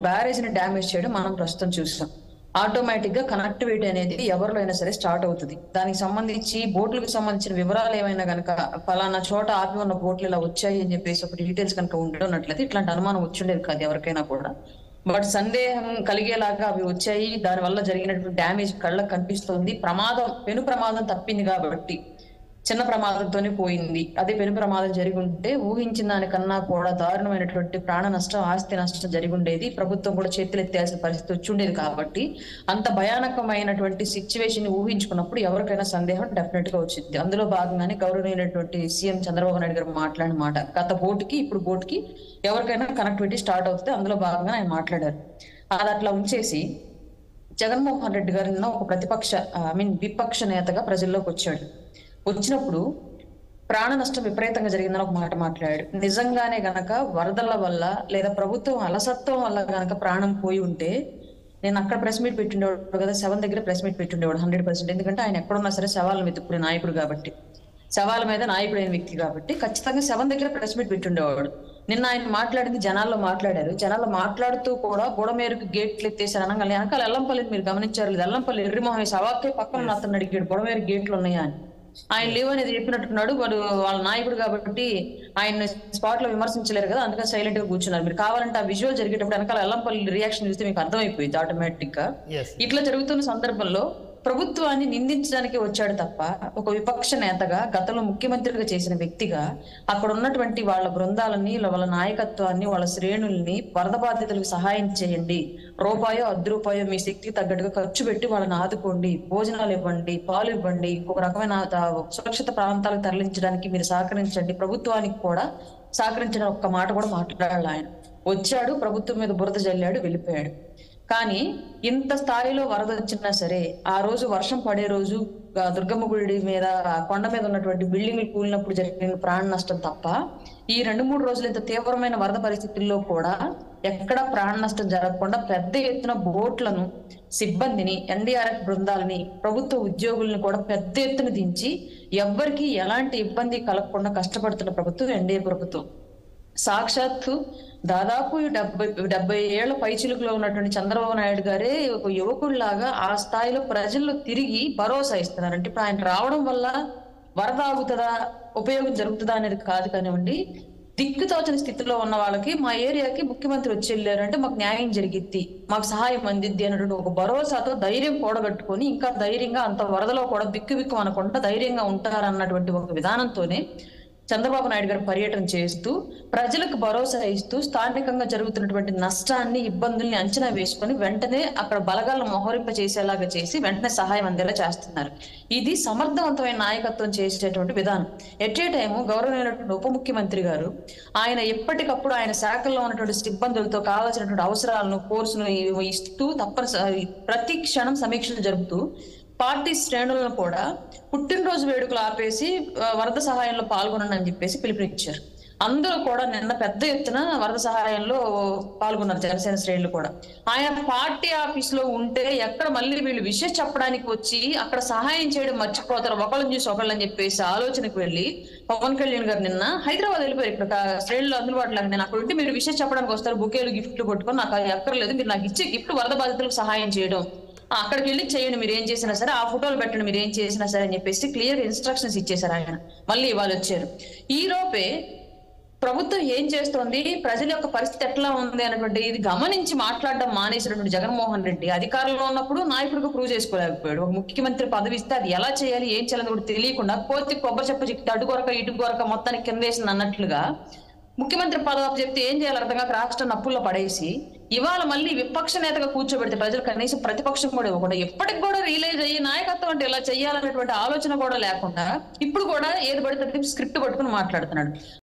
బ్యారేజ్‌ని damage చేయడం మనం ప్రస్తుతం చూసాం. ఆటోమేటిక్‌గా కనెక్టివిటీ అనేది ఎవరిలో అయినా సరే స్టార్ట్ అవుతది. దానికి సంబంధించి బోట్‌లకు సంబంధించిన వివరాలు ఏమైనా గనక పలానా చోట ఆపి ఉన్న బోట్‌లు ఇలా వచ్చాయి అని చెప్పేసి ఒక డీటెయిల్స్ కనుక ఉండున్నట్లయితే ఇట్లాంటి అనుమానం వచ్చుండేది కాదు ఎవరికైనా కూడా. బట్ సందేహం కలిగేలాగా అవి వచ్చాయి. దానివల్ల జరిగినటువంటి డ్యామేజ్ కళ్ళకి కనిపిస్తుంది. పెను ప్రమాదం తప్పింది కాబట్టి చిన్న ప్రమాదంతోనే పోయింది. అదే పెను ప్రమాదం జరిగుంటే ఊహించిన దానికన్నా కూడా దారుణమైనటువంటి ప్రాణ నష్టం, ఆస్తి నష్టం జరిగుండేది. ప్రభుత్వం కూడా చేతులెత్తేయాల్సిన పరిస్థితి వచ్చుండేది కాబట్టి, అంత భయానకమైనటువంటి సిట్యుయేషన్‌ని ఊహించుకున్నప్పుడు ఎవరికైనా సందేహం డెఫినెట్‌గా వచ్చిద్ది. అందులో భాగంగానే గౌరవనీయులైనటువంటి సీఎం చంద్రబాబు నాయుడు గారు మాట్లాడిన మాట. గత బోట్‌కి, ఇప్పుడు బోట్‌కి ఎవరికైనా కనెక్టివిటీ స్టార్ట్ అవుతది. అందులో భాగంగా ఆయన మాట్లాడారు. అదట్లా ఉంచేసి జగన్మోహన్ రెడ్డి గారు నిన్న ఒక విపక్ష నేతగా ప్రజల్లోకొచ్చాడు. వచ్చినప్పుడు ప్రాణ నష్టం విపరీతంగా జరిగిందని ఒక మాట మాట్లాడాడు. నిజంగానే గనక వరదల వల్ల లేదా ప్రభుత్వం అలసత్వం వల్ల గనక ప్రాణం పోయి ఉంటే నేను అక్కడ ప్రెస్ మీట్ పెట్టుండేవాడు కదా! శవం దగ్గర ప్రెస్ మీట్ పెట్టుండేవాడు 100%. ఎందుకంటే ఆయన ఎక్కడున్నా సరే శవాలను వెతుక్కునే నాయకుడు కాబట్టి. శవాల మీద నాయకుడైన వ్యక్తి కాబట్టి ఖచ్చితంగా శవం దగ్గర ప్రెస్ మీట్ పెట్టుండేవాడు. నిన్న ఆయన మాట్లాడింది జనాల్లో మాట్లాడారు. జనాల్లో మాట్లాడుతూ కూడా బుడమేరుకి గేట్లు ఎత్తేసారు అనంగానే వెనకాల ఎల్లంపల్లిని మీరు గమనించారు లేదా? ఎల్లంపల్లి ఎర్రిమొహం వేసి అవాక్కే పక్కన అతన్ని అడిగాడు బుడమేరు గేట్లు ఉన్నాయా అని. ఆయన లేవు అనేది చెప్పినట్టున్నాడు. వాడు వాళ్ళ నాయకుడు కాబట్టి ఆయన స్పాట్ లో విమర్శించలేరు కదా, అందుకని సైలెంట్ గా కూర్చున్నారు. మీరు కావాలంటే ఆ విజువల్ జరిగేటప్పుడు వెనకాల ఎల్లంపల్లి రియాక్షన్ చూస్తే మీకు అర్థమైపోయింది ఆటోమేటిక్ గా. ఇట్లా జరుగుతున్న సందర్భంలో ప్రభుత్వాన్ని నిందించడానికి వచ్చాడు తప్ప ఒక విపక్ష నేతగా గతంలో ముఖ్యమంత్రిగా చేసిన వ్యక్తిగా అక్కడ ఉన్నటువంటి వాళ్ళ బృందాలని, వాళ్ళ నాయకత్వాన్ని, వాళ్ళ శ్రేణుల్ని వరద బాధితులకు సహాయం చేయండి, రూపాయో రూ. 10 మీ శక్తికి తగ్గట్టుగా ఖర్చు పెట్టి వాళ్ళని ఆదుకోండి, భోజనాలు ఇవ్వండి, పాలు ఇవ్వండి, ఇంకొక రకమైన సురక్షిత ప్రాంతాలకు తరలించడానికి మీరు సహకరించండి, ప్రభుత్వానికి కూడా సహకరించిన ఒక్క మాట కూడా మాట్లాడాలి. ఆయన వచ్చాడు, ప్రభుత్వం మీద బురద జల్లాడు, వెళ్ళిపోయాడు. కానీ ఇంత స్థాయిలో వరద వచ్చినా సరే ఆ రోజు వర్షం పడే రోజు దుర్గమ్మ గుడి మీద కొండ మీద ఉన్నటువంటి బిల్డింగ్లు కూలినప్పుడు జరిగిన ప్రాణ నష్టం తప్ప ఈ 2-3 రోజులు ఇంత తీవ్రమైన వరద పరిస్థితుల్లో కూడా ఎక్కడా ప్రాణ నష్టం జరగకుండా పెద్ద ఎత్తున బోట్లను, సిబ్బందిని, ఎన్డీఆర్ఎఫ్ బృందాలని, ప్రభుత్వ ఉద్యోగులను కూడా పెద్ద ఎత్తున దించి ఎవ్వరికి ఎలాంటి ఇబ్బంది కలగకుండా కష్టపడుతున్న ప్రభుత్వం ఎన్డీఏ ప్రభుత్వం. సాక్షాత్తు దాదాపు 70 ఏళ్ల పైచిలుకులో ఉన్నటువంటి చంద్రబాబు నాయుడు గారే ఒక యువకుడిలాగా ఆ స్థాయిలో ప్రజల్లో తిరిగి భరోసా ఇస్తున్నారు. అంటే ఇప్పుడు ఆయన రావడం వల్ల వరద ఆగుతుందా, ఉపయోగం జరుగుతుందా అనేది కాదు కానివ్వండి, దిక్కుతోచని స్థితిలో ఉన్న వాళ్ళకి మా ఏరియాకి ముఖ్యమంత్రి వచ్చి వెళ్ళారు అంటే మాకు న్యాయం జరిగిద్ది, మాకు సహాయం అందిద్ది అన్నటువంటి ఒక భరోసాతో ధైర్యం కూడగట్టుకొని ఇంకా ధైర్యంగా అంత వరదలో కూడా బిక్కు అనకుండా ధైర్యంగా ఉంటారన్నటువంటి ఒక విధానంతోనే చంద్రబాబు నాయుడు గారు పర్యటన చేస్తూ ప్రజలకు భరోసా ఇస్తూ స్థానికంగా జరుగుతున్నటువంటి నష్టాన్ని, ఇబ్బందుల్ని అంచనా వేసుకొని వెంటనే అక్కడ బలగాలను మోహరింప చేసేలాగా చేసి వెంటనే సహాయం అందేలా చేస్తున్నారు. ఇది సమర్థవంతమైన నాయకత్వం చేసేటువంటి విధానం. ఎట్ ఏ టైము గౌరవమైనటువంటి ఉప ముఖ్యమంత్రి గారు ఆయన ఎప్పటికప్పుడు ఆయన శాఖల్లో ఉన్నటువంటి సిబ్బందులతో కావాల్సినటువంటి అవసరాలను, కోర్సును ఇస్తూ తప్పనిసరి ప్రతి క్షణం సమీక్షలు జరుపుతూ పార్టీ శ్రేణులను కూడా పుట్టినరోజు వేడుకలు ఆపేసి వరద సహాయంలో పాల్గొనండి అని చెప్పేసి పిలుపునిచ్చారు. అందరూ కూడా నిన్న పెద్ద ఎత్తున వరద సహాయంలో పాల్గొన్నారు, జనసేన శ్రేణులు కూడా. ఆయన పార్టీ ఆఫీస్ లో ఉంటే ఎక్కడ మళ్ళీ వీళ్ళు విషయం చెప్పడానికి వచ్చి అక్కడ సహాయం చేయడం మర్చిపోతారు, ఒకళ్ళని చూసి ఒకళ్ళని అని చెప్పేసి ఆలోచనకు వెళ్ళి పవన్ కళ్యాణ్ గారు నిన్న హైదరాబాద్ వెళ్ళిపోయారు. ఇక్కడ శ్రేణులు అందుబాటులో నేను అక్కడ ఉంటే మీరు విషయం చెప్పడానికి వస్తారు, బుకేలు, గిఫ్ట్లు పట్టుకొని నాకు అది అక్కర్లేదు, మీరు నాకు ఇచ్చే గిఫ్ట్ వరద బాధితులకు సహాయం చేయడం, అక్కడికి వెళ్ళి చేయండి మీరు ఏం చేసినా సరే, ఆ ఫోటోలు పెట్టండి మీరు ఏం చేసినా సరే అని చెప్పేసి క్లియర్ ఇన్స్ట్రక్షన్స్ ఇచ్చేశారు ఆయన. మళ్ళీ ఇవాళ వచ్చారు. ఈ లోపే ప్రభుత్వం ఏం చేస్తోంది, ప్రజల యొక్క పరిస్థితి ఎట్లా ఉంది అన్నటువంటి ఇది గమనించి మాట్లాడడం మానేసినటువంటి జగన్మోహన్ రెడ్డి అధికారంలో ఉన్నప్పుడు నాయకుడిగా ప్రూవ్ చేసుకోలేకపోయాడు. ఒక ముఖ్యమంత్రి పదవి ఇస్తే అది ఎలా చేయాలి, ఏం చేయాలని కూడా తెలియకుండా కోతి కొబ్బరి చెప్ప చెప్తే అటు కొరక ఇటు కొరక మొత్తానికి కిందేసింది అన్నట్లుగా ముఖ్యమంత్రి పదవి చెప్తే ఏం చేయాలి అర్థం కాక రాష్ట్రాన్ని అప్పుల్లో పడేసి ఇవాళ మళ్ళీ విపక్ష నేతగా కూర్చోబెడితే ప్రజలు కనీసం ప్రతిపక్షం కూడా ఇవ్వకుండా ఎప్పటికి కూడా రియలైజ్ అయ్యి నాయకత్వం అంటే ఇలా చేయాలనేటువంటి ఆలోచన కూడా లేకుండా ఇప్పుడు కూడా ఏది పడితే స్క్రిప్ట్ పట్టుకుని మాట్లాడుతున్నాడు.